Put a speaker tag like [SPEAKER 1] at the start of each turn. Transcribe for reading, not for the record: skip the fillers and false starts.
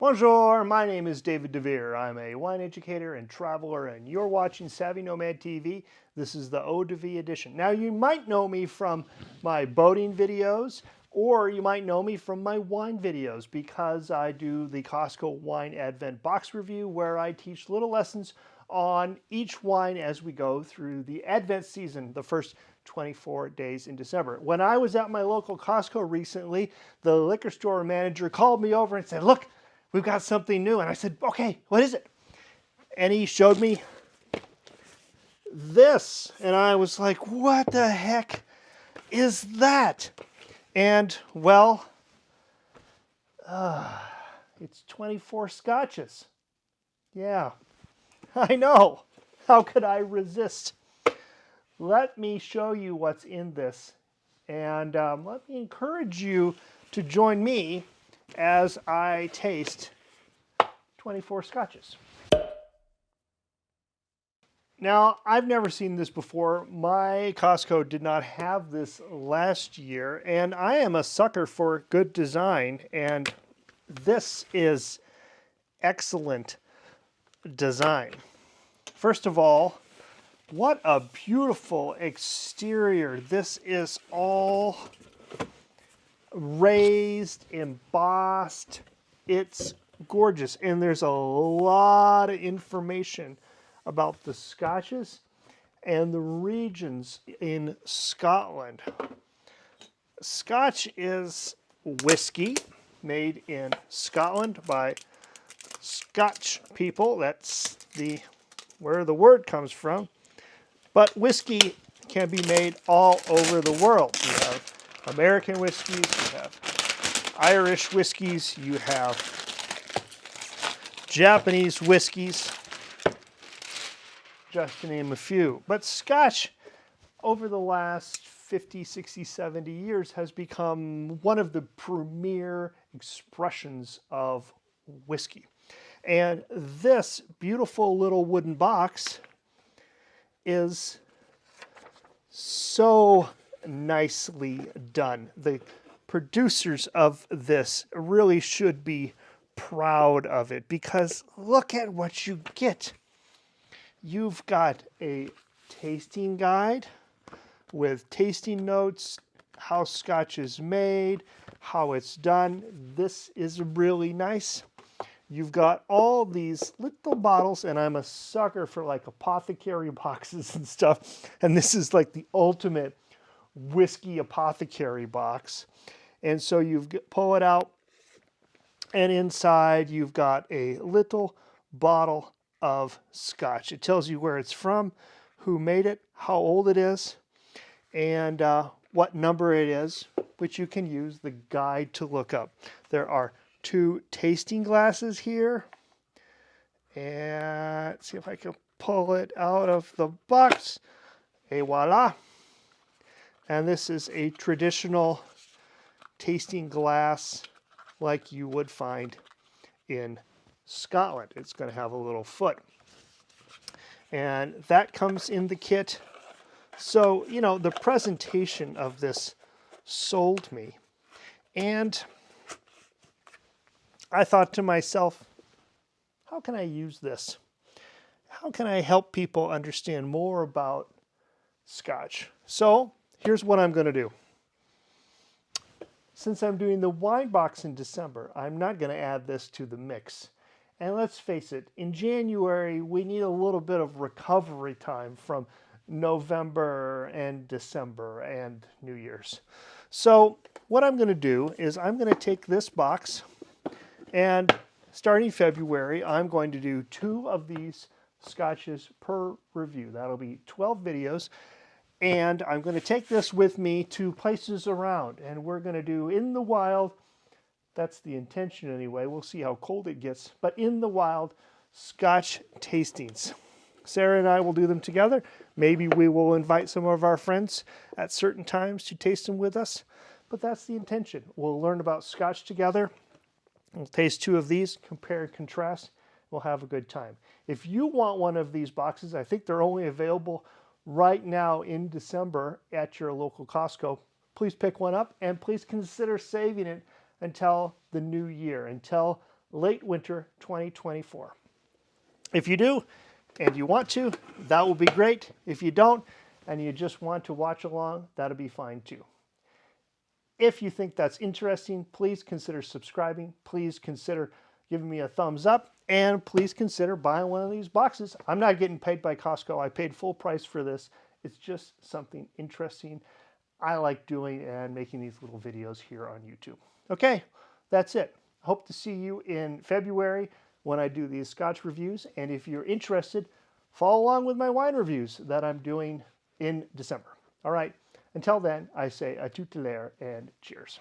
[SPEAKER 1] Bonjour, my name is David Devere. I'm a wine educator and traveler, and you're watching Savvy Nomad TV. This is the Eau de Vie edition. Now, you might know me from my boating videos, or you might know me from my wine videos because I do the Costco Wine Advent Box Review where I teach little lessons on each wine as we go through the Advent season, the first 24 days in December. When I was at my local Costco recently, the liquor store manager called me over and said, "Look, we've got something new." And I said, "Okay, what is it?" And he showed me this. And I was like, "What the heck is that?" And well, it's 24 scotches. Yeah, I know. How could I resist? Let me show you what's in this. And let me encourage you to join me as I taste 24 scotches. Now, I've never seen this before. My Costco did not have this last year, and I am a sucker for good design, and this is excellent design. First of all, what a beautiful exterior. This is all raised, embossed. It's gorgeous, and there's a lot of information about the Scotches and the regions in Scotland. Scotch is whiskey made in Scotland by Scotch people. That's where the word comes from. But whiskey can be made all over the world. You have American whiskeys, you have Irish whiskeys, you have Japanese whiskeys, just to name a few. But Scotch, over the last 50, 60, 70 years, has become one of the premier expressions of whiskey. And this beautiful little wooden box is so nicely done. The producers of this really should be proud of it because look at what you get. You've got a tasting guide with tasting notes, how Scotch is made, how it's done. This is really nice. You've got all these little bottles, and I'm a sucker for like apothecary boxes and stuff. And this is like the ultimate whiskey apothecary box. And so you pull it out, and inside you've got a little bottle of Scotch. It tells you where it's from, who made it, how old it is, and what number it is, which you can use the guide to look up. There are 2 tasting glasses here. And let's see if I can pull it out of the box. Et voila. And this is a traditional tasting glass like you would find in Scotland. It's going to have a little foot. And that comes in the kit. So, you know, the presentation of this sold me. And I thought to myself, how can I use this? How can I help people understand more about Scotch? So here's what I'm going to do. Since I'm doing the wine box in December, I'm not going to add this to the mix. And let's face it, in January, we need a little bit of recovery time from November and December and New Year's. So what I'm going to do is I'm going to take this box, and starting February, I'm going to do 2 of these Scotches per review. That'll be 12 videos. And I'm going to take this with me to places around. And we're going to do in the wild. That's the intention anyway. We'll see how cold it gets. But in the wild, Scotch tastings. Sarah and I will do them together. Maybe we will invite some of our friends at certain times to taste them with us. But that's the intention. We'll learn about Scotch together. We'll taste 2 of these, compare and contrast. We'll have a good time. If you want one of these boxes, I think they're only available right now in December at your local Costco. Please pick one up, and please consider saving it until the new year, until late winter 2024. If you do and you want to, that will be great. If you don't and you just want to watch along, that'll be fine too. If you think that's interesting, please consider subscribing. Please consider giving me a thumbs up, and please consider buying one of these boxes. I'm not getting paid by Costco. I paid full price for this. It's just something interesting I like doing and making these little videos here on YouTube. Okay, that's it. Hope to see you in February when I do these Scotch reviews. And if you're interested, follow along with my wine reviews that I'm doing in December. All right, until then, I say à tout à l'heure and cheers.